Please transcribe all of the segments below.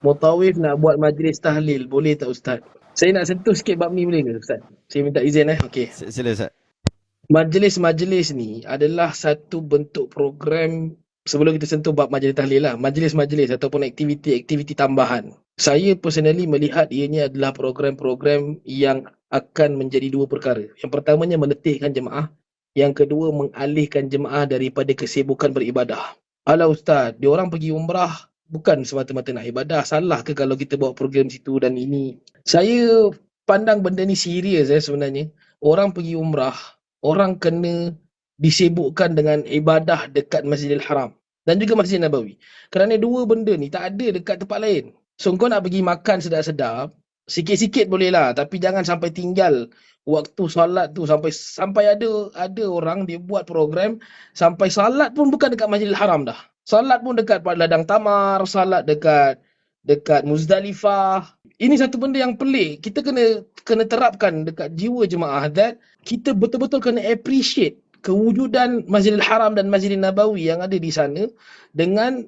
Mutawif nak buat majlis tahlil, boleh tak Ustaz? Saya nak sentuh sikit bab ni boleh ke Ustaz? Saya minta izin okey. Sila Ustaz. Majlis-majlis ni adalah satu bentuk program sebelum kita sentuh bab majlis tahlil lah. Majlis-majlis ataupun aktiviti-aktiviti tambahan. Saya personally melihat ianya adalah program-program yang akan menjadi dua perkara. Yang pertamanya meletihkan jemaah. Yang kedua mengalihkan jemaah daripada kesibukan beribadah. Alah Ustaz, diorang pergi umrah bukan semata-mata nak ibadah. Salah ke kalau kita bawa program situ dan ini? Saya pandang benda ni serius sebenarnya. Orang pergi umrah, orang kena disibukkan dengan ibadah dekat Masjidil Haram dan juga Masjid Nabawi. Kerana dua benda ni tak ada dekat tempat lain. So kau nak pergi makan sedap-sedap, sikit-sikit boleh lah, tapi jangan sampai tinggal waktu solat tu sampai ada orang dia buat program sampai solat pun bukan dekat Masjidil Haram dah. Solat pun dekat Ladang Tamar, solat dekat Muzdalifah. Ini satu benda yang pelik. Kita kena terapkan dekat jiwa jemaah that kita betul-betul kena appreciate kewujudan Masjidil Haram dan Masjidil Nabawi yang ada di sana dengan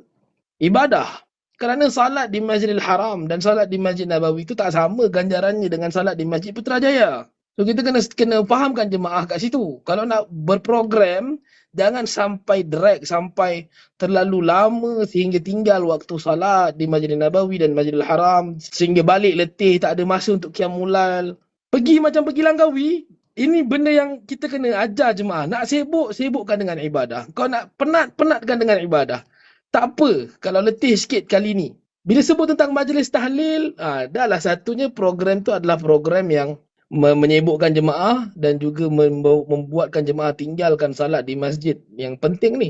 ibadah. Kerana salat di Masjidil Haram dan salat di Masjid Nabawi itu tak sama ganjarannya dengan salat di Masjid Putrajaya. So kita kena fahamkan jemaah kat situ. Kalau nak berprogram, jangan sampai drag, sampai terlalu lama sehingga tinggal waktu salat di Masjidil Nabawi dan Masjidil Haram sehingga balik letih, tak ada masa untuk qiyamul. Pergi macam pergi Langkawi. Ini benda yang kita kena ajar jemaah. Nak sibuk, sibukkan dengan ibadah. Kau nak penat, penatkan dengan ibadah. Tak apa kalau letih sikit kali ni. Bila sebut tentang majlis tahlil, dahlah satunya program tu adalah program yang menyibukkan jemaah dan juga membuatkan jemaah tinggalkan salat di masjid. Yang penting ni.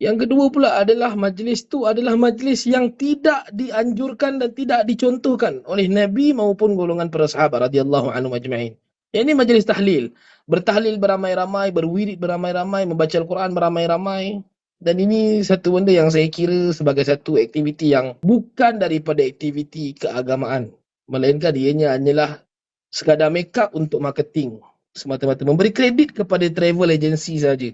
Yang kedua pula adalah majlis tu adalah majlis yang tidak dianjurkan dan tidak dicontohkan oleh Nabi maupun golongan para sahabat radhiyallahu anhum ajma'in. Yang ini majlis tahlil. Bertahlil beramai-ramai, berwirid beramai-ramai, membaca Al-Quran beramai-ramai. Dan ini satu benda yang saya kira sebagai satu aktiviti yang bukan daripada aktiviti keagamaan. Melainkan ianya hanyalah sekadar make up untuk marketing. Semata-mata memberi kredit kepada travel agency saja.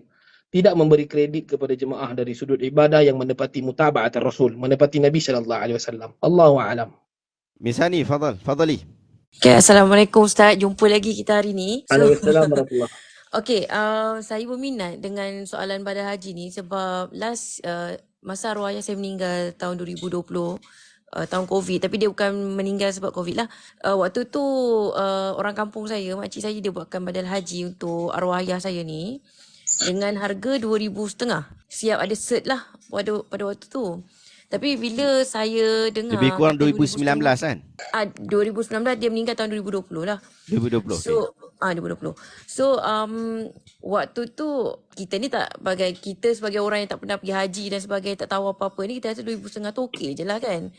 Tidak memberi kredit kepada jemaah dari sudut ibadah yang menepati mutaba'at Rasul, menepati Nabi SAW. Allahu a'lam. Miss Hani, fadali. Okay, Assalamualaikum Ustaz. Jumpa lagi kita hari ni. Waalaikumsalam warahmatullahi. Okay, saya berminat dengan soalan badal haji ni sebab last masa arwah ayah saya meninggal tahun 2020, tahun COVID, tapi dia bukan meninggal sebab COVID lah. Waktu tu orang kampung saya, makcik saya dia buatkan badal haji untuk arwah ayah saya ni dengan harga 2,500. Siap ada cert lah pada waktu tu. Tapi bila saya dengar lebih kurang 2019 kan? 2019 dia meninggal tahun 2020 lah. 2020. So, 2020. So, waktu tu kita ni tak kita sebagai orang yang tak pernah pergi haji dan sebagainya, tak tahu apa-apa ni, kita rasa 2,500 tu okey je lah kan.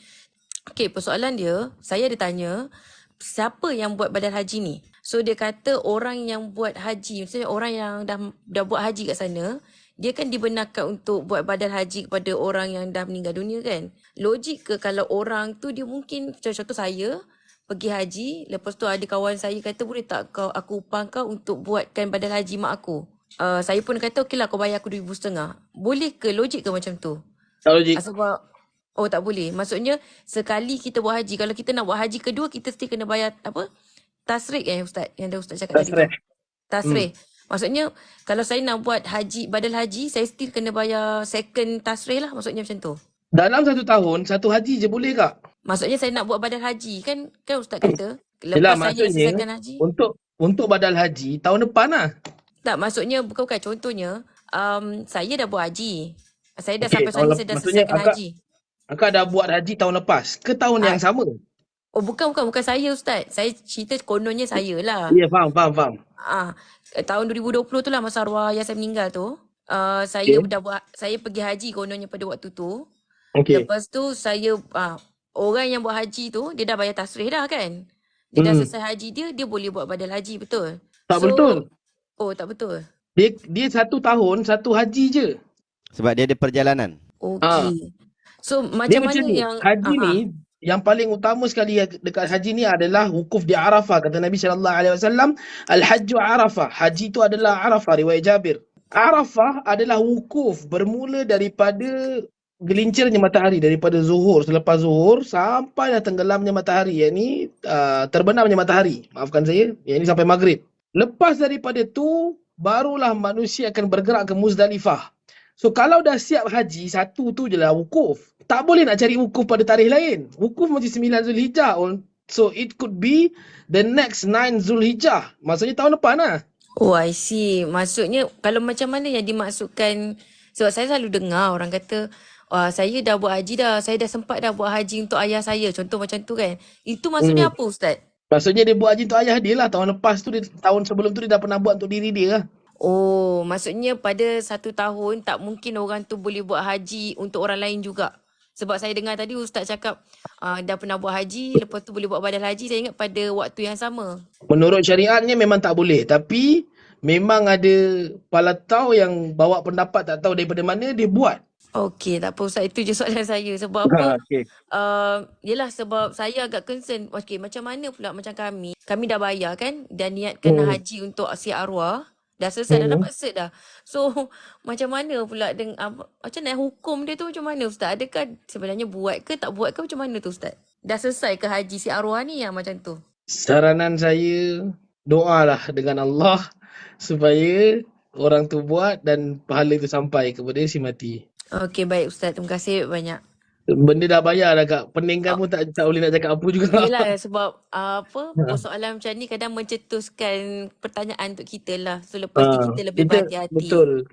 Okay, persoalan dia, saya ada tanya siapa yang buat badal haji ni. So dia kata orang yang buat haji, maksudnya orang yang dah buat haji kat sana, dia kan dibenarkan untuk buat badal haji kepada orang yang dah meninggal dunia kan. Logik ke kalau orang tu dia mungkin, contoh saya pergi haji, lepas tu ada kawan saya kata boleh tak aku upah kau untuk buatkan badal haji mak aku. Saya pun kata okey lah kau bayar aku 2,500. Boleh ke, logik ke macam tu? Tak logik. Sebab tak boleh. Maksudnya sekali kita buat haji, kalau kita nak buat haji kedua kita mesti kena bayar apa? Tasrik Ustaz? Yang dah Ustaz cakap tadi. Tasrih. Maksudnya kalau saya nak buat haji, badal haji, saya still kena bayar second tasrih lah, maksudnya macam tu. Dalam satu tahun, satu haji je boleh kak? Maksudnya saya nak buat badal haji, kan Ustaz kata lepas saya selesaikan haji. Untuk badal haji tahun depan lah. Tak, maksudnya bukan contohnya saya dah buat haji. Saya dah sampai sana, saya dah selesaikan haji. Akak dah buat haji tahun lepas ke tahun yang sama? Oh bukan saya Ustaz. Saya cerita kononnya saya lah. Ya, faham. Tahun 2020 tu lah masa arwah ayah saya meninggal tu. Saya dah buat, saya pergi haji kononnya pada waktu tu. Lepas tu saya orang yang buat haji tu dia dah bayar tasrih dah kan. Dia dah selesai haji dia boleh buat badal haji, betul? Betul. Oh tak betul. Dia satu tahun satu haji je. Sebab dia ada perjalanan. Okey. So macam mana yang haji ni yang paling utama sekali dekat haji ni adalah wukuf di Arafah. Kata Nabi SAW, Al-Hajju Arafah. Haji itu adalah Arafah, riwayat Jabir. Arafah adalah wukuf bermula daripada gelincirnya matahari daripada zuhur, selepas zuhur sampailah tenggelamnya matahari, yakni terbenamnya matahari. Maafkan saya, yakni sampai maghrib. Lepas daripada tu barulah manusia akan bergerak ke Muzdalifah. So kalau dah siap haji, satu tu je lah wukuf. Tak boleh nak cari wukuf pada tarikh lain. Wukuf mesti 9 Zulhijjah. So it could be the next 9 Zulhijjah. Maksudnya tahun depan lah. Oh, I see. Maksudnya kalau macam mana yang dimaksudkan, sebab saya selalu dengar orang kata, wah, saya dah buat haji dah, saya dah sempat dah buat haji untuk ayah saya. Contoh macam tu kan. Itu maksudnya Hmm. apa, Ustaz? Maksudnya dia buat haji untuk ayah dia lah. Tahun lepas tu, tahun sebelum tu dia dah pernah buat untuk diri dia lah. Oh, maksudnya pada satu tahun tak mungkin orang tu boleh buat haji untuk orang lain juga. Sebab saya dengar tadi Ustaz cakap dah pernah buat haji, lepas tu boleh buat badal haji. Saya ingat pada waktu yang sama. Menurut syariatnya memang tak boleh. Tapi memang ada palatau yang bawa pendapat tak tahu daripada mana dia buat. Okey, tak apa Ustaz. Itu je soalan saya. Sebab apa? Okay. Yelah sebab saya agak concern. Okey, macam mana pula macam kami dah bayar kan, dah niatkan haji untuk si arwah. Dah selesai, dah dapat cert dah. So, macam mana pula dengan macam mana hukum dia tu macam mana Ustaz? Adakah sebenarnya buat ke tak buat ke macam mana tu Ustaz? Dah selesai ke haji si arwah ni yang macam tu? Saranan saya, doalah dengan Allah supaya orang tu buat dan pahala itu sampai kepada si mati. Okey, baik Ustaz. Terima kasih banyak. Benda dah bayar dah Kak. Pening kan pun tak boleh nak cakap apa juga. Yelah sebab persoalan macam ni kadang mencetuskan pertanyaan untuk kita lah. So lepas ni kita lebih berhati-hati. Betul.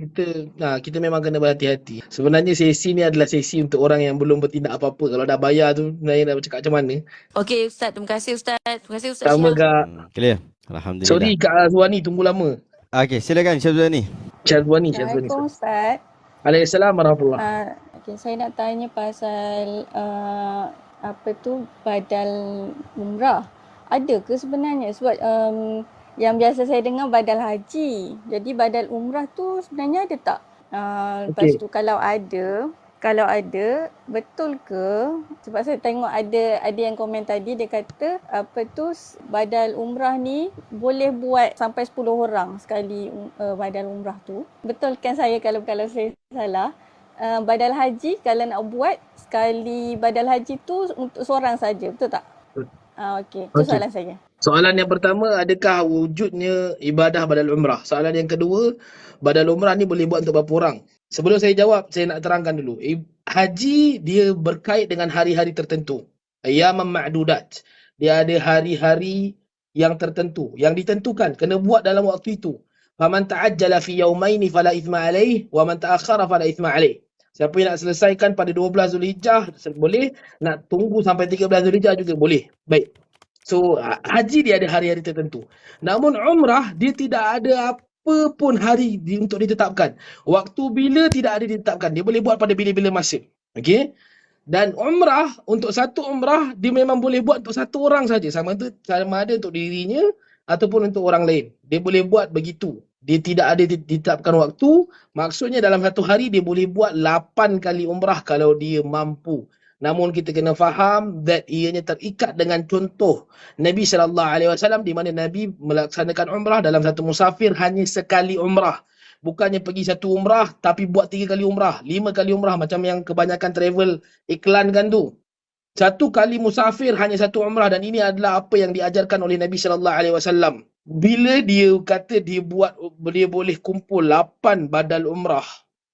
Kita memang kena berhati-hati. Sebenarnya sesi ni adalah sesi untuk orang yang belum bertindak apa-apa. Kalau dah bayar tu, sebenarnya nak cakap macam mana. Okey Ustaz, terima kasih Ustaz. Terima kasih Ustaz Sama Syah. Kak. Clear. Alhamdulillah. Sorry Kak Azwani tunggu lama. Okey, silakan Syazwani. Syazwani. Assalamualaikum Ustaz. Waalaikumsalam warahmatullahi. Okay, saya nak tanya pasal badal umrah. Ada ke sebenarnya? Sebab yang biasa saya dengar badal haji. Jadi badal umrah tu sebenarnya ada tak? Lepas tu kalau ada, betul ke? Sebab saya tengok ada yang komen tadi, dia kata badal umrah ni boleh buat sampai 10 orang sekali badal umrah tu. Betul kan saya kalau saya salah? Badal haji kalau nak buat sekali badal haji tu untuk seorang saja, betul tak? Okey, itu soalan saya. Soalan yang pertama, adakah wujudnya ibadah badal umrah? Soalan yang kedua, badal umrah ni boleh buat untuk berapa orang? Sebelum saya jawab, saya nak terangkan dulu. Haji dia berkait dengan hari-hari tertentu. Ayyaman ma'dudat. Dia ada hari-hari yang tertentu, yang ditentukan, kena buat dalam waktu itu. Faman ta'ajjala fi yawmaini fala ithma alaih, wa man ta'akhkhara fala ithma alaih. Siapa yang nak selesaikan pada 12 Zulhijjah boleh, nak tunggu sampai 13 Zulhijjah juga boleh. Baik. So haji dia ada hari-hari tertentu. Namun umrah dia tidak ada apa pun hari untuk ditetapkan. Waktu bila tidak ada ditetapkan. Dia boleh buat pada bila-bila masa. Okey? Dan umrah, untuk satu umrah dia memang boleh buat untuk satu orang saja. Sama ada untuk dirinya ataupun untuk orang lain. Dia boleh buat begitu. Dia tidak ada ditetapkan waktu. Maksudnya dalam satu hari dia boleh buat 8 kali umrah kalau dia mampu. Namun kita kena faham that ianya terikat dengan contoh Nabi SAW di mana Nabi melaksanakan umrah dalam satu musafir hanya sekali umrah. Bukannya pergi satu umrah tapi buat 3 kali umrah, 5 kali umrah macam yang kebanyakan travel iklankan tu. Satu kali musafir hanya satu umrah, dan ini adalah apa yang diajarkan oleh Nabi SAW. Bila dia kata dia boleh kumpul 8 badal umrah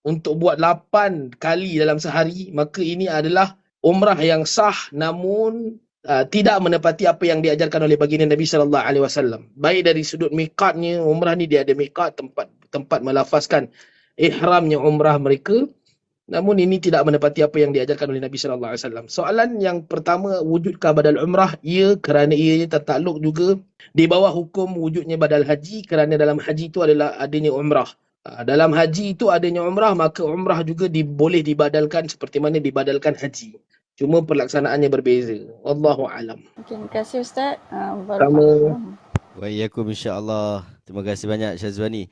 untuk buat 8 kali dalam sehari, maka ini adalah umrah yang sah namun tidak menepati apa yang diajarkan oleh baginda Nabi SAW. Baik dari sudut miqatnya, umrah ni dia ada miqat, tempat melafazkan ihramnya umrah mereka. Namun ini tidak menepati apa yang diajarkan oleh Nabi SAW. Soalan yang pertama, wujudkah badal umrah? Ya, kerana ianya tertakluk juga di bawah hukum wujudnya badal haji, kerana dalam haji itu adalah adanya umrah. Dalam haji itu adanya umrah, maka umrah juga boleh dibadalkan seperti mana dibadalkan haji. Cuma pelaksanaannya berbeza. Wallahu alam. Okay, terima kasih Ustaz. Sama. Wa iyyakum insya-Allah. Terima kasih banyak Syazwani.